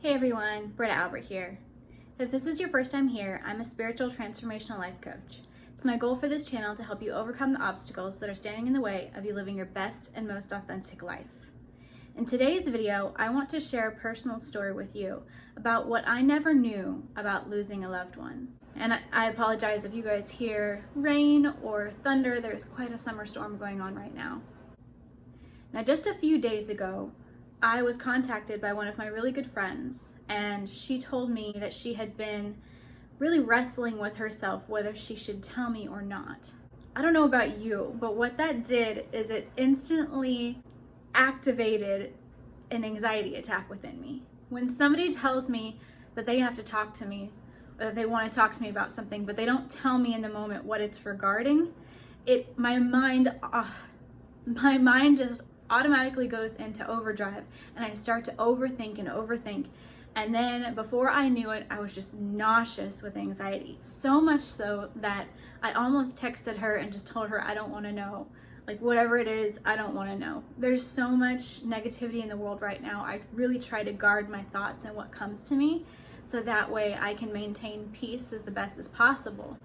Hey everyone, Britta Albert here. If this is your first time here, I'm a spiritual transformational life coach. It's my goal for this channel to help you overcome the obstacles that are standing in the way of you living your best and most authentic life. In today's video, I want to share a personal story with you about what I never knew about losing a loved one. And I apologize if you guys hear rain or thunder. There's quite a summer storm going on right now. Now, just a few days ago, I was contacted by one of my really good friends, and she told me that she had been really wrestling with herself whether she should tell me or not. I don't know about you, but what that did is it instantly activated an anxiety attack within me. When somebody tells me that they have to talk to me, or that they want to talk to me about something, but they don't tell me in the moment what it's regarding, my mind just automatically goes into overdrive, and I start to overthink. And then before I knew it, I was just nauseous with anxiety. So much so that I almost texted her and just told her I don't want to know. Like, whatever it is, I don't want to know. There's so much negativity in the world right now. I really try to guard my thoughts and what comes to me, so that way I can maintain peace as the best as possible.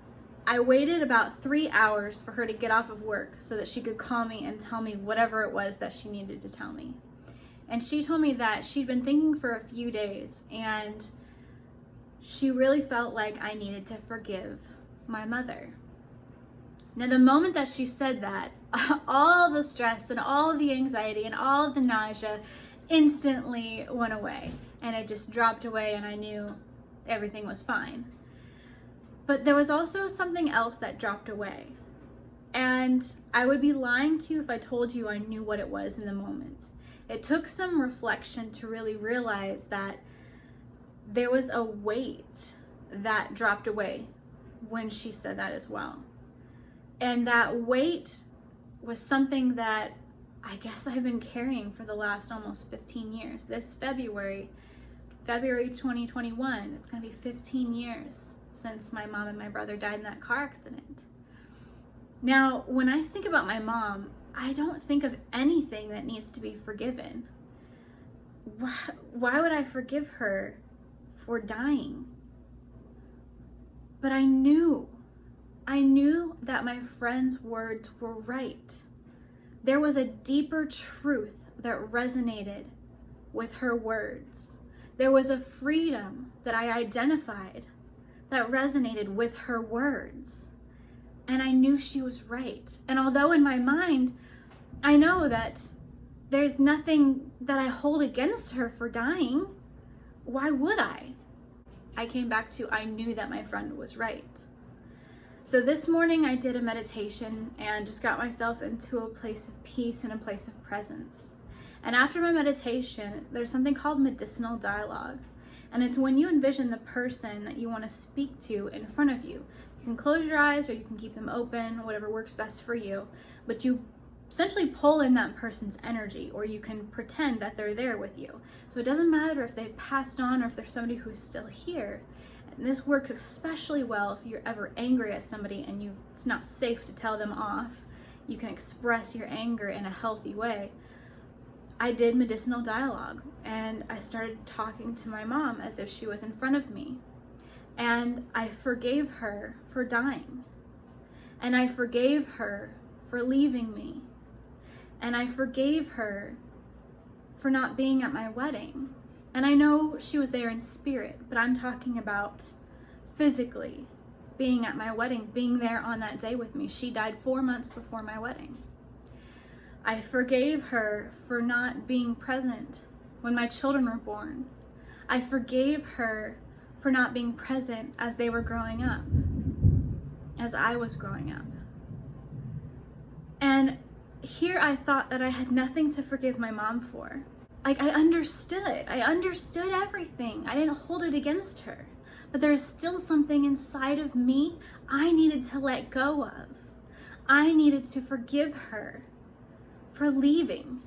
I waited about 3 hours for her to get off of work so that she could call me and tell me whatever it was that she needed to tell me. And she told me that she'd been thinking for a few days, and she really felt like I needed to forgive my mother. Now, the moment that she said that, all the stress and all the anxiety and all the nausea instantly went away, and it just dropped away, and I knew everything was fine. But there was also something else that dropped away. And I would be lying to you if I told you I knew what it was in the moment. It took some reflection to really realize that there was a weight that dropped away when she said that as well. And that weight was something that I guess I've been carrying for the last almost 15 years. This February 2021, it's gonna be 15 years since my mom and my brother died in that car accident. Now, when I think about my mom, I don't think of anything that needs to be forgiven. Why would I forgive her for dying? But I knew that my friend's words were right. There was a deeper truth that resonated with her words. There was a freedom that I identified that resonated with her words. And I knew she was right. And although in my mind, I know that there's nothing that I hold against her for dying, why would I? I came back to, I knew that my friend was right. So this morning I did a meditation and just got myself into a place of peace and a place of presence. And after my meditation, there's something called medicinal dialogue. And it's when you envision the person that you want to speak to in front of you. You can close your eyes or you can keep them open, whatever works best for you. But you essentially pull in that person's energy, or you can pretend that they're there with you. So it doesn't matter if they've passed on or if there's somebody who's still here. And this works especially well if you're ever angry at somebody and it's not safe to tell them off. You can express your anger in a healthy way. I did medicinal dialogue, and I started talking to my mom as if she was in front of me. And I forgave her for dying. And I forgave her for leaving me. And I forgave her for not being at my wedding. And I know she was there in spirit, but I'm talking about physically being at my wedding, being there on that day with me. She died 4 months before my wedding. I forgave her for not being present when my children were born. I forgave her for not being present as they were growing up, as I was growing up. And here I thought that I had nothing to forgive my mom for. Like, I understood everything. I didn't hold it against her. But there's still something inside of me I needed to let go of. I needed to forgive her for leaving.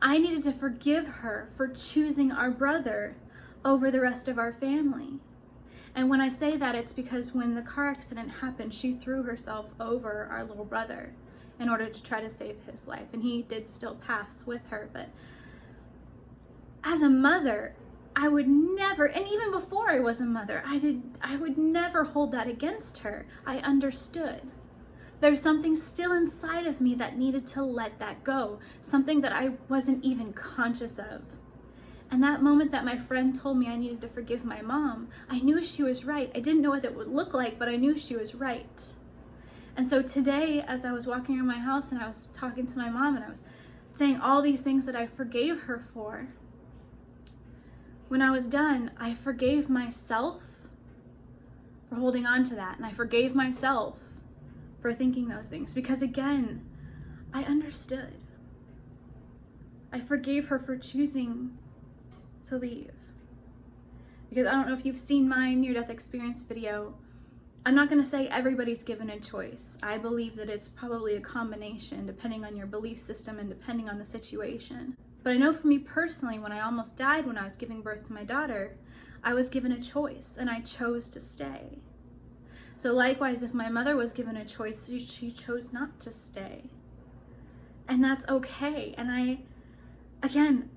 I needed to forgive her for choosing our brother over the rest of our family. And when I say that, it's because when the car accident happened, she threw herself over our little brother in order to try to save his life. And he did still pass with her. But as a mother, I would never, and even before I was a mother, I would never hold that against her. I understood. There's something still inside of me that needed to let that go, something that I wasn't even conscious of. And that moment that my friend told me I needed to forgive my mom, I knew she was right. I didn't know what it would look like, but I knew she was right. And so today, as I was walking around my house and I was talking to my mom and I was saying all these things that I forgave her for, when I was done, I forgave myself for holding on to that. And I forgave myself for thinking those things. Because again, I understood. I forgave her for choosing to leave. Because I don't know if you've seen my near-death experience video. I'm not going to say everybody's given a choice. I believe that it's probably a combination depending on your belief system and depending on the situation. But I know for me personally, when I almost died when I was giving birth to my daughter, I was given a choice and I chose to stay. So likewise, if my mother was given a choice, she chose not to stay. And that's okay. And I, again,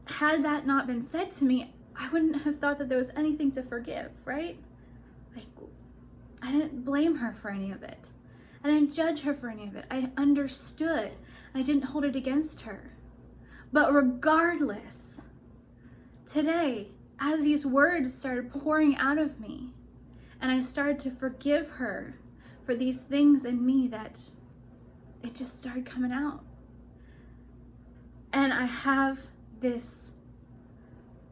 had that not been said to me, I wouldn't have thought that there was anything to forgive, right? Like, I didn't blame her for any of it. I didn't judge her for any of it. I understood. I didn't hold it against her. But regardless, today, as these words started pouring out of me, and I started to forgive her for these things in me that it just started coming out. And I have this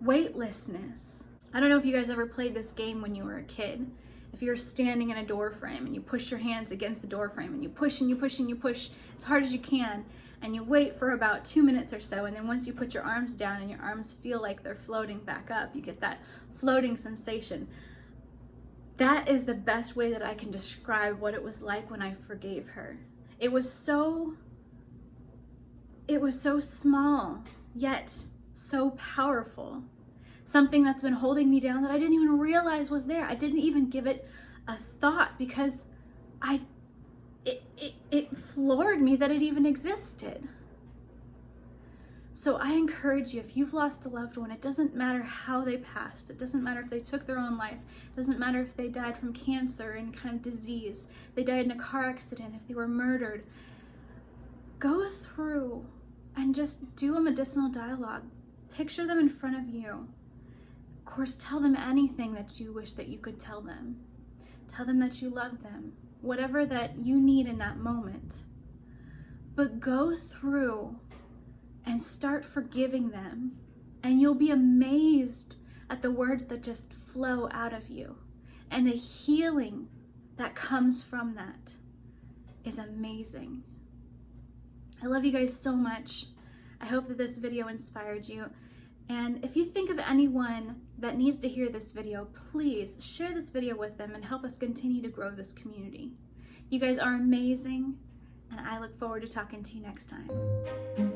weightlessness. I don't know if you guys ever played this game when you were a kid. If you're standing in a door frame and you push your hands against the door frame and you push and you push and you push as hard as you can, and you wait for about 2 minutes or so, and then once you put your arms down and your arms feel like they're floating back up, you get that floating sensation. That is the best way that I can describe what it was like when I forgave her. It was so small, yet so powerful. Something that's been holding me down that I didn't even realize was there. I didn't even give it a thought because it floored me that it even existed. So I encourage you, if you've lost a loved one, it doesn't matter how they passed. It doesn't matter if they took their own life. It doesn't matter if they died from cancer and kind of disease. If they died in a car accident, if they were murdered. Go through and just do a medicinal dialogue. Picture them in front of you. Of course, tell them anything that you wish that you could tell them. Tell them that you love them. Whatever that you need in that moment. But go through and start forgiving them, and you'll be amazed at the words that just flow out of you. And the healing that comes from that is amazing. I love you guys so much. I hope that this video inspired you. And if you think of anyone that needs to hear this video, please share this video with them and help us continue to grow this community. You guys are amazing, and I look forward to talking to you next time.